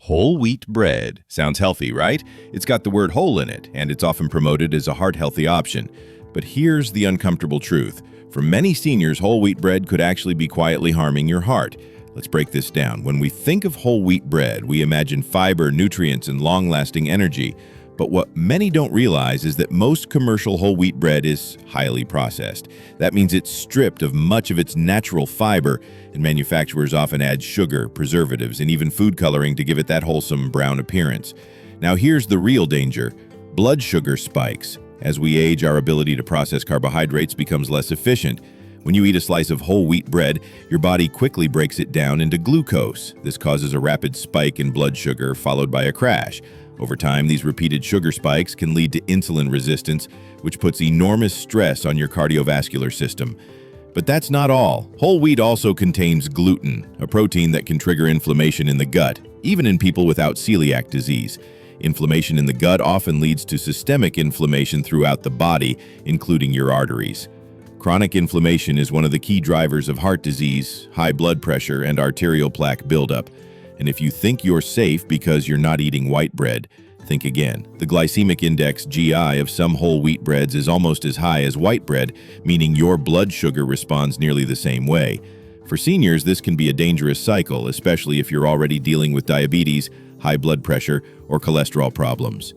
Whole wheat bread. Sounds healthy, right? It's got the word whole in it, and it's often promoted as a heart-healthy option. But here's the uncomfortable truth. For many seniors, whole wheat bread could actually be quietly harming your heart. Let's break this down. When we think of whole wheat bread, we imagine fiber, nutrients, and long-lasting energy. But what many don't realize is that most commercial whole wheat bread is highly processed. That means it's stripped of much of its natural fiber, and manufacturers often add sugar, preservatives, and even food coloring to give it that wholesome brown appearance. Now here's the real danger: blood sugar spikes. As we age, our ability to process carbohydrates becomes less efficient. When you eat a slice of whole wheat bread, your body quickly breaks it down into glucose. This causes a rapid spike in blood sugar, followed by a crash. Over time, these repeated sugar spikes can lead to insulin resistance, which puts enormous stress on your cardiovascular system. But that's not all. Whole wheat also contains gluten, a protein that can trigger inflammation in the gut, even in people without celiac disease. Inflammation in the gut often leads to systemic inflammation throughout the body, including your arteries. Chronic inflammation is one of the key drivers of heart disease, high blood pressure, and arterial plaque buildup. And if you think you're safe because you're not eating white bread, think again. The glycemic index (GI) of some whole wheat breads is almost as high as white bread, meaning your blood sugar responds nearly the same way. For seniors, this can be a dangerous cycle, especially if you're already dealing with diabetes, high blood pressure, or cholesterol problems.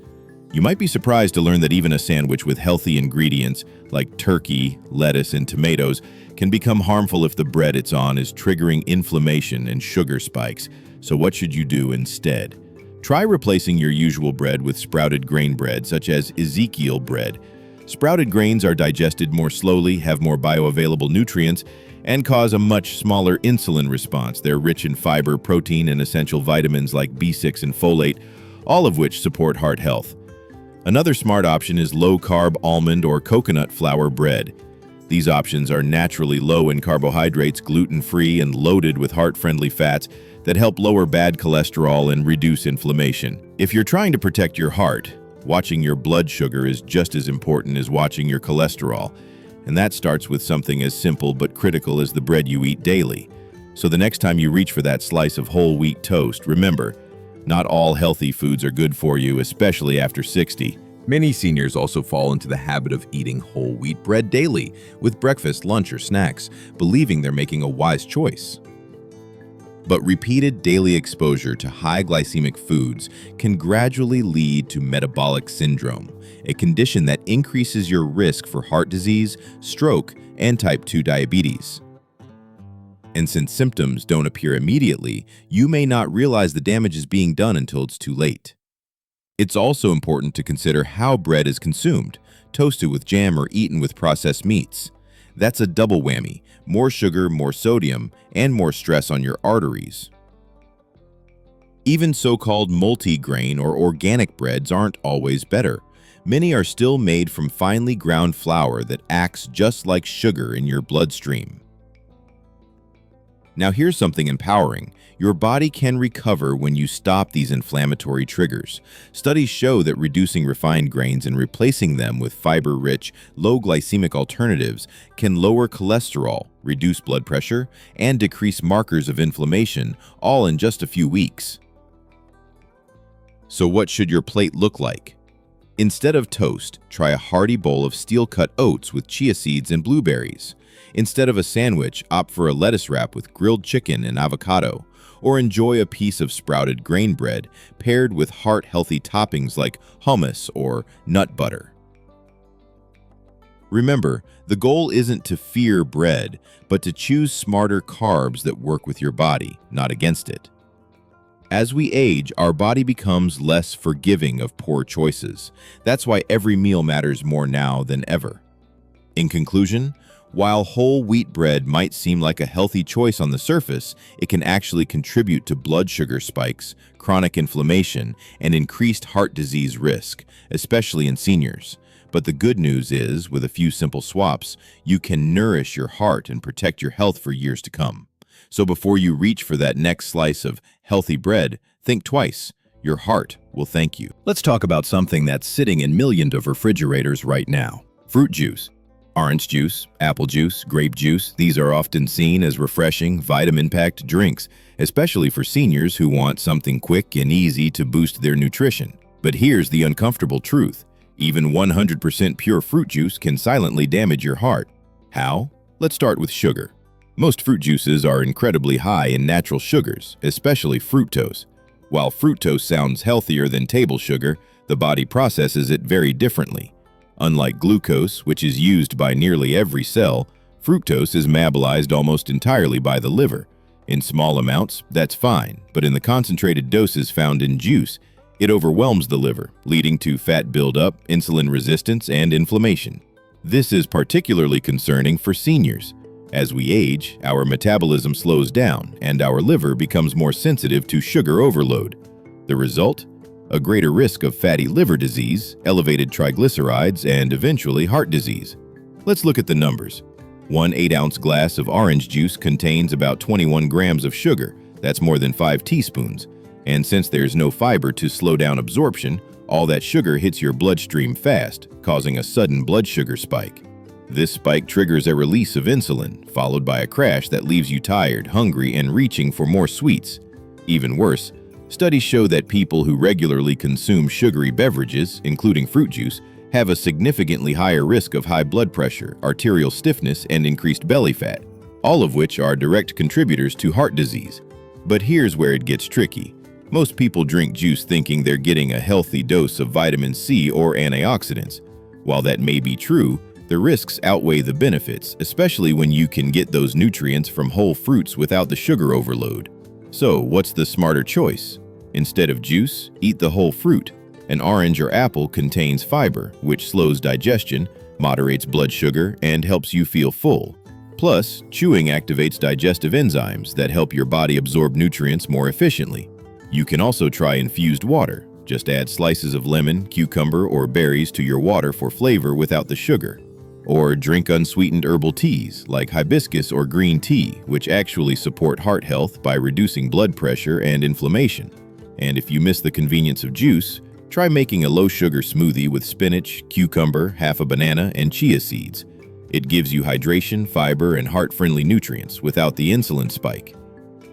You might be surprised to learn that even a sandwich with healthy ingredients like turkey, lettuce, and tomatoes can become harmful if the bread it's on is triggering inflammation and sugar spikes. So what should you do instead? Try replacing your usual bread with sprouted grain bread, such as Ezekiel bread. Sprouted grains are digested more slowly, have more bioavailable nutrients, and cause a much smaller insulin response. They're rich in fiber, protein, and essential vitamins like B6 and folate, all of which support heart health. Another smart option is low-carb almond or coconut flour bread. These options are naturally low in carbohydrates, gluten-free, and loaded with heart-friendly fats that help lower bad cholesterol and reduce inflammation. If you're trying to protect your heart, watching your blood sugar is just as important as watching your cholesterol, and that starts with something as simple but critical as the bread you eat daily. So the next time you reach for that slice of whole wheat toast, remember, not all healthy foods are good for you, especially after 60. Many seniors also fall into the habit of eating whole wheat bread daily with breakfast, lunch, or snacks, believing they're making a wise choice. But repeated daily exposure to high glycemic foods can gradually lead to metabolic syndrome, a condition that increases your risk for heart disease, stroke, and type 2 diabetes. And since symptoms don't appear immediately, you may not realize the damage is being done until it's too late. It's also important to consider how bread is consumed, toasted with jam or eaten with processed meats. That's a double whammy: more sugar, more sodium, and more stress on your arteries. Even so-called multi-grain or organic breads aren't always better. Many are still made from finely ground flour that acts just like sugar in your bloodstream. Now here's something empowering. Your body can recover when you stop these inflammatory triggers. Studies show that reducing refined grains and replacing them with fiber-rich, low glycemic alternatives can lower cholesterol, reduce blood pressure, and decrease markers of inflammation, all in just a few weeks. So what should your plate look like? Instead of toast, try a hearty bowl of steel-cut oats with chia seeds and blueberries. Instead of a sandwich, opt for a lettuce wrap with grilled chicken and avocado, or enjoy a piece of sprouted grain bread paired with heart-healthy toppings like hummus or nut butter. Remember, the goal isn't to fear bread, but to choose smarter carbs that work with your body, not against it. As we age, our body becomes less forgiving of poor choices. That's why every meal matters more now than ever. In conclusion, while whole wheat bread might seem like a healthy choice on the surface, it can actually contribute to blood sugar spikes, chronic inflammation, and increased heart disease risk, especially in seniors. But the good news is, with a few simple swaps, you can nourish your heart and protect your health for years to come. So before you reach for that next slice of healthy bread, think twice. Your heart will thank you. Let's talk about something that's sitting in millions of refrigerators right now: fruit juice. Orange juice, apple juice, grape juice, these are often seen as refreshing, vitamin-packed drinks, especially for seniors who want something quick and easy to boost their nutrition. But here's the uncomfortable truth. Even 100% pure fruit juice can silently damage your heart. How? Let's start with sugar. Most fruit juices are incredibly high in natural sugars, especially fructose. While fructose sounds healthier than table sugar, the body processes it very differently. Unlike glucose, which is used by nearly every cell, fructose is metabolized almost entirely by the liver. In small amounts, that's fine, but in the concentrated doses found in juice, it overwhelms the liver, leading to fat buildup, insulin resistance, and inflammation. This is particularly concerning for seniors. As we age, our metabolism slows down, and our liver becomes more sensitive to sugar overload. The result? A greater risk of fatty liver disease, elevated triglycerides, and eventually heart disease. Let's look at the numbers. One 8-ounce glass of orange juice contains about 21 grams of sugar. That's more than 5 teaspoons. And since there's no fiber to slow down absorption, all that sugar hits your bloodstream fast, causing a sudden blood sugar spike. This spike triggers a release of insulin, followed by a crash that leaves you tired, hungry, and reaching for more sweets. Even worse, studies show that people who regularly consume sugary beverages, including fruit juice, have a significantly higher risk of high blood pressure, arterial stiffness, and increased belly fat, all of which are direct contributors to heart disease. But here's where it gets tricky. Most people drink juice thinking they're getting a healthy dose of vitamin C or antioxidants. While that may be true, the risks outweigh the benefits, especially when you can get those nutrients from whole fruits without the sugar overload. So, what's the smarter choice? Instead of juice, eat the whole fruit. An orange or apple contains fiber, which slows digestion, moderates blood sugar, and helps you feel full. Plus, chewing activates digestive enzymes that help your body absorb nutrients more efficiently. You can also try infused water. Just add slices of lemon, cucumber, or berries to your water for flavor without the sugar. Or drink unsweetened herbal teas like hibiscus or green tea, which actually support heart health by reducing blood pressure and inflammation. And if you miss the convenience of juice, try making a low-sugar smoothie with spinach, cucumber, half a banana, and chia seeds. It gives you hydration, fiber, and heart-friendly nutrients without the insulin spike.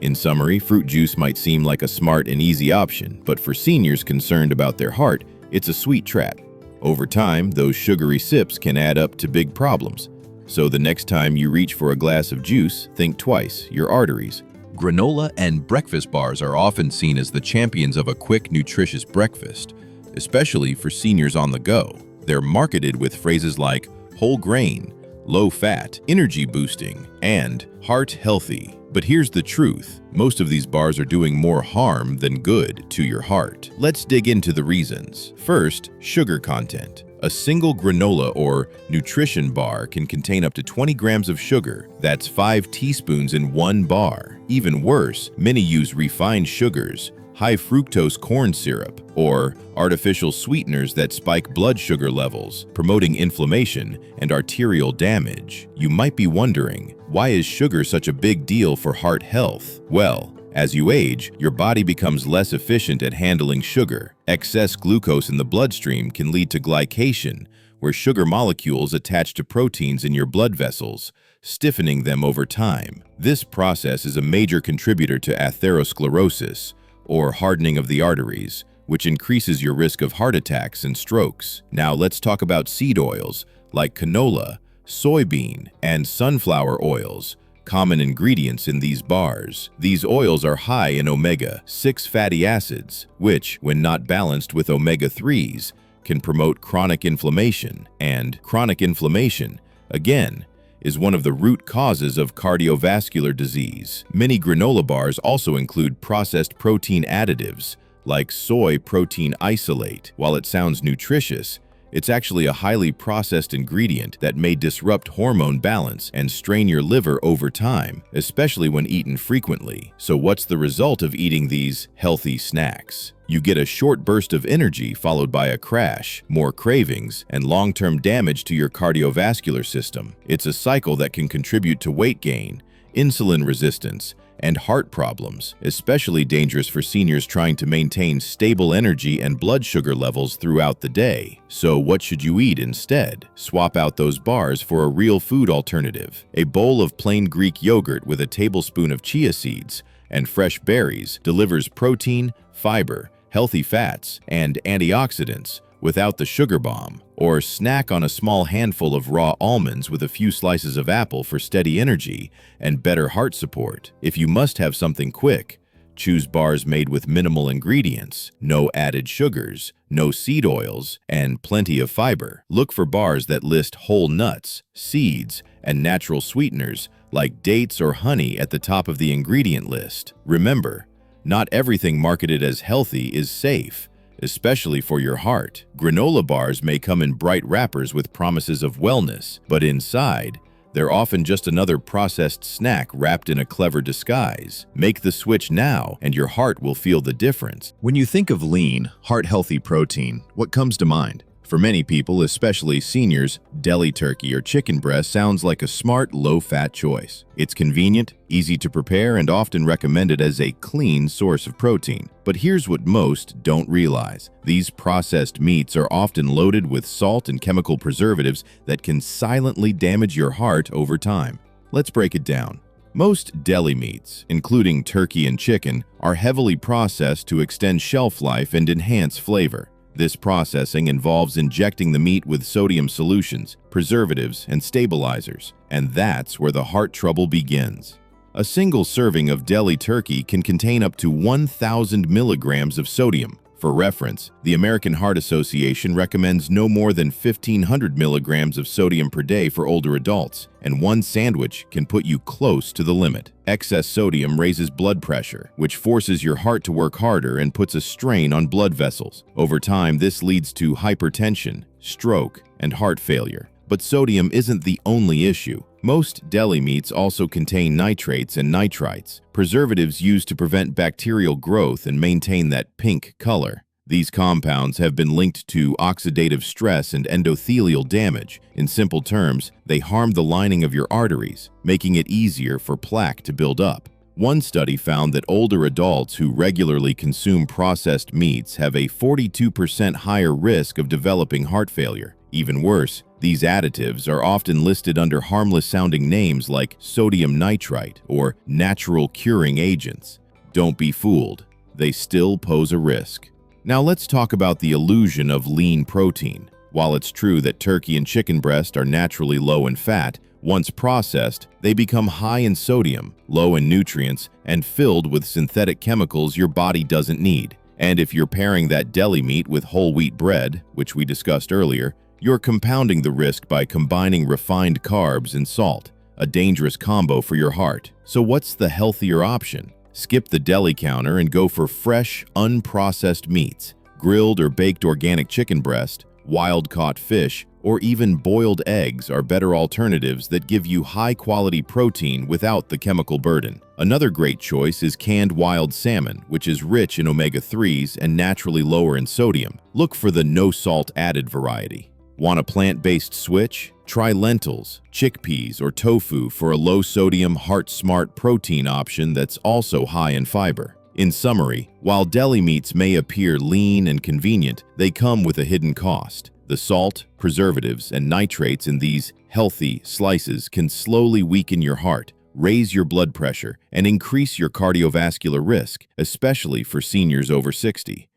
In summary, fruit juice might seem like a smart and easy option, but for seniors concerned about their heart, it's a sweet trap. Over time, those sugary sips can add up to big problems. So the next time you reach for a glass of juice, think twice. Your arteries. Granola and breakfast bars are often seen as the champions of a quick, nutritious breakfast, especially for seniors on the go. They're marketed with phrases like whole grain, low fat, energy boosting, and heart healthy. But here's the truth. Most of these bars are doing more harm than good to your heart. Let's dig into the reasons. First, sugar content. A single granola or nutrition bar can contain up to 20 grams of sugar. That's 5 teaspoons in one bar. Even worse, many use refined sugars, high fructose corn syrup, or artificial sweeteners that spike blood sugar levels, promoting inflammation and arterial damage. You might be wondering, why is sugar such a big deal for heart health? Well, as you age, your body becomes less efficient at handling sugar. Excess glucose in the bloodstream can lead to glycation, where sugar molecules attach to proteins in your blood vessels, stiffening them over time. This process is a major contributor to atherosclerosis, or hardening of the arteries, which increases your risk of heart attacks and strokes. Now let's talk about seed oils like canola, soybean, and sunflower oils, common ingredients in these bars. These oils are high in omega-6 fatty acids, which, when not balanced with omega-3s, can promote chronic inflammation. And chronic inflammation, again, is one of the root causes of cardiovascular disease. Many granola bars also include processed protein additives, like soy protein isolate. While it sounds nutritious, it's actually a highly processed ingredient that may disrupt hormone balance and strain your liver over time, especially when eaten frequently. So what's the result of eating these healthy snacks? You get a short burst of energy followed by a crash, more cravings, and long-term damage to your cardiovascular system. It's a cycle that can contribute to weight gain, insulin resistance, and heart problems, especially dangerous for seniors trying to maintain stable energy and blood sugar levels throughout the day. So what should you eat instead? Swap out those bars for a real food alternative. A bowl of plain Greek yogurt with a tablespoon of chia seeds and fresh berries delivers protein, fiber, healthy fats, and antioxidants without the sugar bomb. Or snack on a small handful of raw almonds with a few slices of apple for steady energy and better heart support. If you must have something quick, choose bars made with minimal ingredients, no added sugars, no seed oils, and plenty of fiber. Look for bars that list whole nuts, seeds, and natural sweeteners like dates or honey at the top of the ingredient list. Remember, not everything marketed as healthy is safe, especially for your heart. Granola bars may come in bright wrappers with promises of wellness, but inside, they're often just another processed snack wrapped in a clever disguise. Make the switch now, and your heart will feel the difference. When you think of lean, heart-healthy protein, what comes to mind? For many people, especially seniors, deli turkey or chicken breast sounds like a smart, low-fat choice. It's convenient, easy to prepare, and often recommended as a clean source of protein. But here's what most don't realize. These processed meats are often loaded with salt and chemical preservatives that can silently damage your heart over time. Let's break it down. Most deli meats, including turkey and chicken, are heavily processed to extend shelf life and enhance flavor. This processing involves injecting the meat with sodium solutions, preservatives, and stabilizers, and that's where the heart trouble begins. A single serving of deli turkey can contain up to 1,000 milligrams of sodium. For reference, the American Heart Association recommends no more than 1,500 milligrams of sodium per day for older adults, and one sandwich can put you close to the limit. Excess sodium raises blood pressure, which forces your heart to work harder and puts a strain on blood vessels. Over time, this leads to hypertension, stroke, and heart failure. But sodium isn't the only issue. Most deli meats also contain nitrates and nitrites, preservatives used to prevent bacterial growth and maintain that pink color. These compounds have been linked to oxidative stress and endothelial damage. In simple terms, they harm the lining of your arteries, making it easier for plaque to build up. One study found that older adults who regularly consume processed meats have a 42% higher risk of developing heart failure. Even worse, these additives are often listed under harmless-sounding names like sodium nitrite or natural curing agents. Don't be fooled. They still pose a risk. Now let's talk about the illusion of lean protein. While it's true that turkey and chicken breast are naturally low in fat, once processed, they become high in sodium, low in nutrients, and filled with synthetic chemicals your body doesn't need. And if you're pairing that deli meat with whole wheat bread, which we discussed earlier, you're compounding the risk by combining refined carbs and salt, a dangerous combo for your heart. So what's the healthier option? Skip the deli counter and go for fresh, unprocessed meats. Grilled or baked organic chicken breast, wild-caught fish, or even boiled eggs are better alternatives that give you high-quality protein without the chemical burden. Another great choice is canned wild salmon, which is rich in omega-3s and naturally lower in sodium. Look for the no-salt added variety. Want a plant-based switch? Try lentils, chickpeas, or tofu for a low-sodium, heart-smart protein option that's also high in fiber. In summary, while deli meats may appear lean and convenient, they come with a hidden cost. The salt, preservatives, and nitrates in these healthy slices can slowly weaken your heart, raise your blood pressure, and increase your cardiovascular risk, especially for seniors over 60.